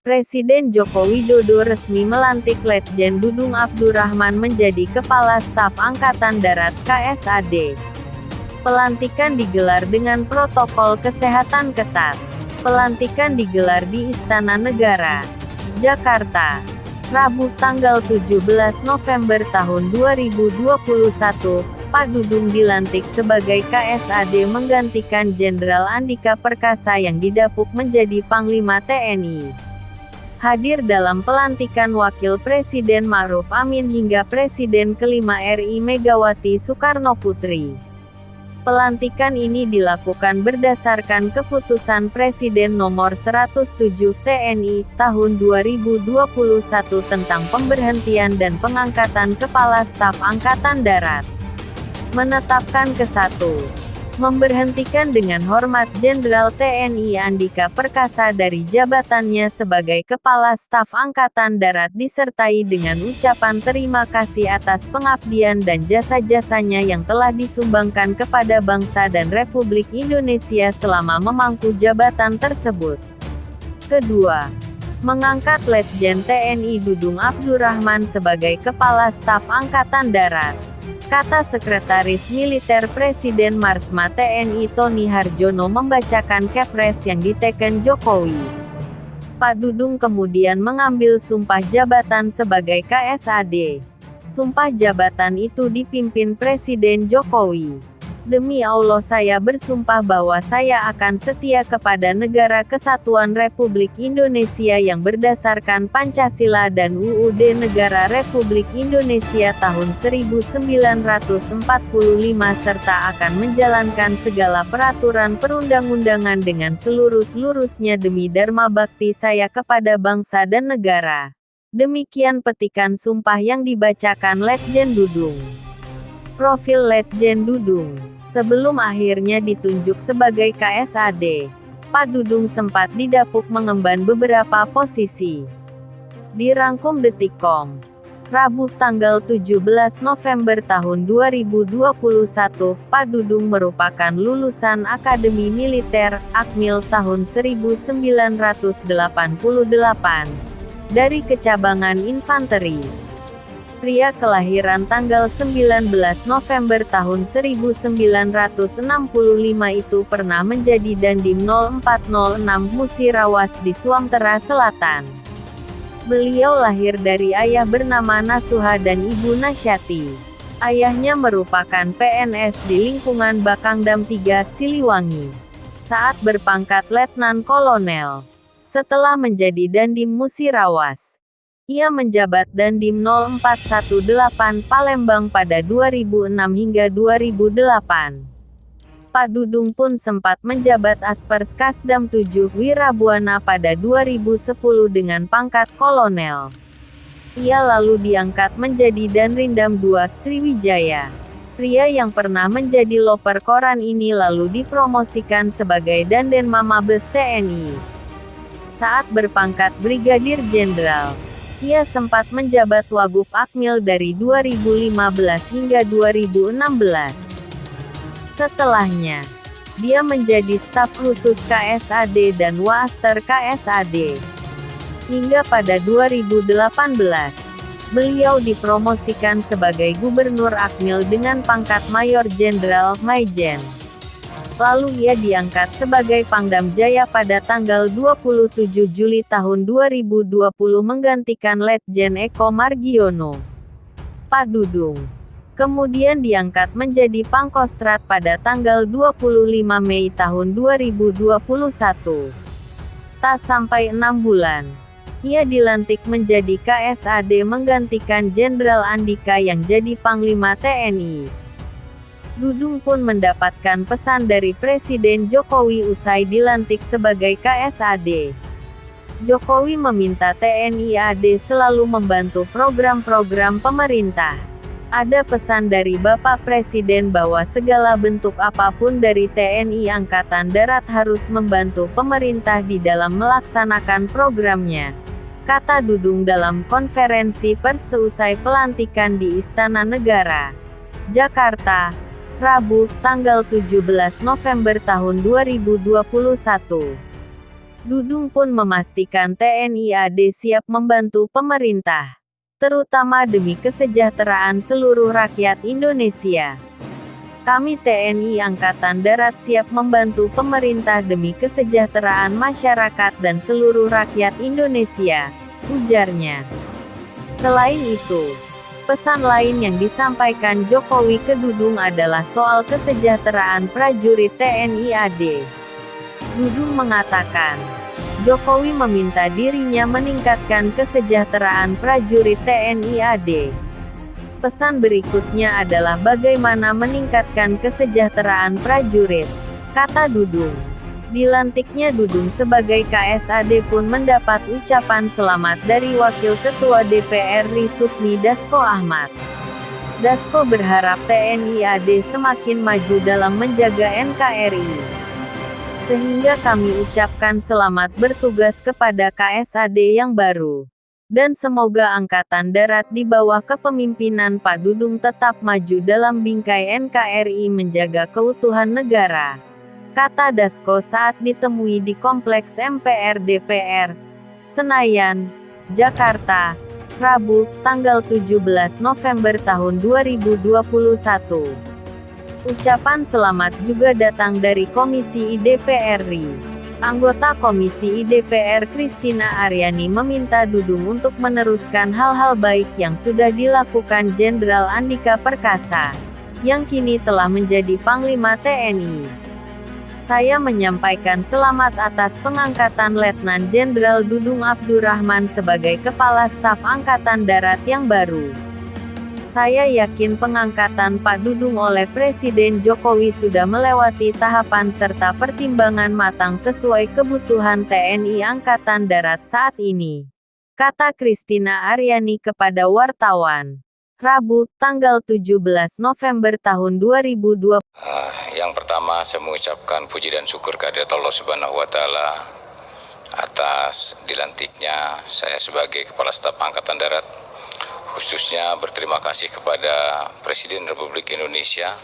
Presiden Joko Widodo resmi melantik Letjen Dudung Abdurrahman menjadi Kepala Staf Angkatan Darat (KSAD). Pelantikan digelar dengan protokol kesehatan ketat. Pelantikan digelar di Istana Negara, Jakarta, Rabu tanggal 17 November tahun 2021. Pak Dudung dilantik sebagai KSAD menggantikan Jenderal Andika Perkasa yang didapuk menjadi Panglima TNI. Hadir dalam pelantikan Wakil Presiden Ma'ruf Amin hingga Presiden kelima RI Megawati Soekarnoputri. Pelantikan ini dilakukan berdasarkan Keputusan Presiden Nomor 107 TNI Tahun 2021 tentang pemberhentian dan pengangkatan Kepala Staf Angkatan Darat. Menetapkan ke-1. Memberhentikan dengan hormat Jenderal TNI Andika Perkasa dari jabatannya sebagai Kepala Staf Angkatan Darat disertai dengan ucapan terima kasih atas pengabdian dan jasa-jasanya yang telah disumbangkan kepada bangsa dan Republik Indonesia selama memangku jabatan tersebut. Kedua, mengangkat Letjen TNI Dudung Abdurrahman sebagai Kepala Staf Angkatan Darat. Kata Sekretaris Militer Presiden Marsma TNI Tony Harjono membacakan kepres yang diteken Jokowi. Pak Dudung kemudian mengambil sumpah jabatan sebagai KSAD. Sumpah jabatan itu dipimpin Presiden Jokowi. Demi Allah saya bersumpah bahwa saya akan setia kepada Negara Kesatuan Republik Indonesia yang berdasarkan Pancasila dan UUD Negara Republik Indonesia tahun 1945 serta akan menjalankan segala peraturan perundang-undangan dengan selurus-lurusnya demi dharma bakti saya kepada bangsa dan negara. Demikian petikan sumpah yang dibacakan Letjen Dudung. Profil Letjen Dudung. Sebelum akhirnya ditunjuk sebagai KSAD, Pak Dudung sempat didapuk mengemban beberapa posisi. Dirangkum Detikcom, Rabu tanggal 17 November tahun 2021, Pak Dudung merupakan lulusan Akademi Militer, Akmil tahun 1988, dari Kecabangan Infanteri. Pria kelahiran tanggal 19 November tahun 1965 itu pernah menjadi Dandim 0406 Musirawas di Sumatera Selatan. Beliau lahir dari ayah bernama Nasuha dan ibu Nasyati. Ayahnya merupakan PNS di lingkungan Bakangdam 3, Siliwangi. Saat berpangkat Letnan Kolonel. Setelah menjadi Dandim Musirawas, ia menjabat Dandim 0418 Palembang pada 2006 hingga 2008. Pak Dudung pun sempat menjabat Aspers Kasdam 7 Wirabuana pada 2010 dengan pangkat kolonel. Ia lalu diangkat menjadi Danrindam 2 Sriwijaya. Pria yang pernah menjadi loper koran ini lalu dipromosikan sebagai Dandenma Mabes TNI. Saat berpangkat Brigadir Jenderal, ia sempat menjabat Wagub Akmil dari 2015 hingga 2016. Setelahnya, dia menjadi staf khusus KSAD dan Waaster KSAD. Hingga pada 2018, beliau dipromosikan sebagai Gubernur Akmil dengan pangkat Mayor Jenderal (Maijen). Lalu ia diangkat sebagai Pangdam Jaya pada tanggal 27 Juli tahun 2020 menggantikan Letjen Eko Margiono. Pak Dudung kemudian diangkat menjadi Pangkostrat pada tanggal 25 Mei tahun 2021. Tak sampai 6 bulan, ia dilantik menjadi KSAD menggantikan Jenderal Andika yang jadi Panglima TNI. Dudung pun mendapatkan pesan dari Presiden Jokowi usai dilantik sebagai KSAD. Jokowi meminta TNI AD selalu membantu program-program pemerintah. Ada pesan dari Bapak Presiden bahwa segala bentuk apapun dari TNI Angkatan Darat harus membantu pemerintah di dalam melaksanakan programnya, kata Dudung dalam konferensi pers seusai pelantikan di Istana Negara, Jakarta, Rabu, tanggal 17 November tahun 2021. Dudung pun memastikan TNI AD siap membantu pemerintah, terutama demi kesejahteraan seluruh rakyat Indonesia. Kami TNI Angkatan Darat siap membantu pemerintah demi kesejahteraan masyarakat dan seluruh rakyat Indonesia, ujarnya. Selain itu, pesan lain yang disampaikan Jokowi ke Dudung adalah soal kesejahteraan prajurit TNI AD. Dudung mengatakan, Jokowi meminta dirinya meningkatkan kesejahteraan prajurit TNI AD. Pesan berikutnya adalah bagaimana meningkatkan kesejahteraan prajurit, kata Dudung. Dilantiknya Dudung sebagai KSAD pun mendapat ucapan selamat dari Wakil Ketua DPR RI Sufmi Dasko Ahmad. Dasko berharap TNI AD semakin maju dalam menjaga NKRI. Sehingga kami ucapkan selamat bertugas kepada KSAD yang baru. Dan semoga Angkatan Darat di bawah kepemimpinan Pak Dudung tetap maju dalam bingkai NKRI menjaga keutuhan negara, kata Dasko saat ditemui di Kompleks MPR DPR, Senayan, Jakarta, Rabu, tanggal 17 November tahun 2021. Ucapan selamat juga datang dari Komisi I DPR RI. Anggota Komisi I DPR Kristina Aryani meminta Dudung untuk meneruskan hal-hal baik yang sudah dilakukan Jenderal Andika Perkasa, yang kini telah menjadi Panglima TNI. Saya menyampaikan selamat atas pengangkatan Letnan Jenderal Dudung Abdurrahman sebagai Kepala Staf Angkatan Darat yang baru. Saya yakin pengangkatan Pak Dudung oleh Presiden Jokowi sudah melewati tahapan serta pertimbangan matang sesuai kebutuhan TNI Angkatan Darat saat ini, kata Kristina Aryani kepada wartawan. Rabu, tanggal 17 November tahun 2020. Yang pertama, saya mengucapkan puji dan syukur kehadirat Allah Subhanahu wa Ta'ala atas dilantiknya saya sebagai Kepala Staf Angkatan Darat. Khususnya berterima kasih kepada Presiden Republik Indonesia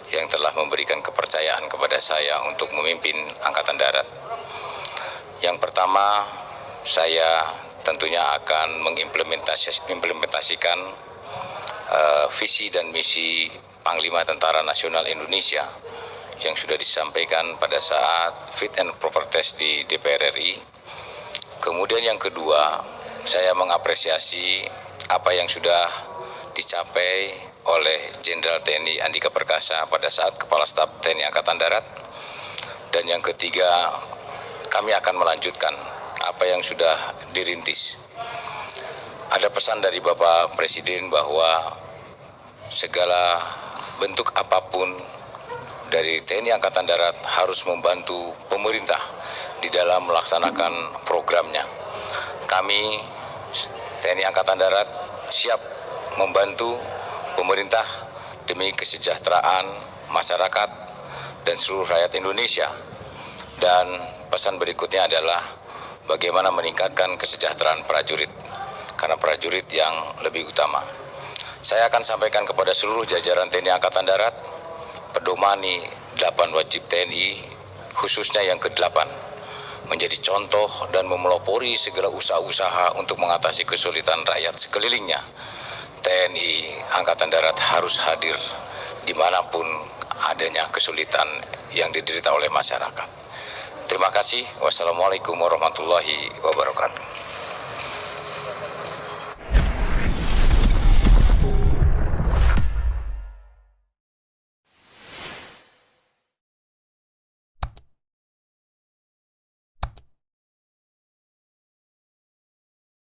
yang telah memberikan kepercayaan kepada saya untuk memimpin Angkatan Darat. Yang pertama, saya tentunya akan mengimplementasikan visi dan misi Panglima Tentara Nasional Indonesia yang sudah disampaikan pada saat Fit and Proper Test di DPR RI. Kemudian yang kedua, saya mengapresiasi apa yang sudah dicapai oleh Jenderal TNI Andika Perkasa pada saat Kepala Staf TNI Angkatan Darat. Dan yang ketiga, kami akan melanjutkan apa yang sudah dirintis. Ada pesan dari Bapak Presiden bahwa segala bentuk apapun dari TNI Angkatan Darat harus membantu pemerintah di dalam melaksanakan programnya. Kami TNI Angkatan Darat siap membantu pemerintah demi kesejahteraan masyarakat dan seluruh rakyat Indonesia. Dan pesan berikutnya adalah bagaimana meningkatkan kesejahteraan prajurit, karena prajurit yang lebih utama. Saya akan sampaikan kepada seluruh jajaran TNI Angkatan Darat, pedomani 8 wajib TNI, khususnya yang ke-8, menjadi contoh dan memelopori segala usaha-usaha untuk mengatasi kesulitan rakyat sekelilingnya. TNI Angkatan Darat harus hadir dimanapun adanya kesulitan yang diderita oleh masyarakat. Terima kasih. Wassalamualaikum warahmatullahi wabarakatuh.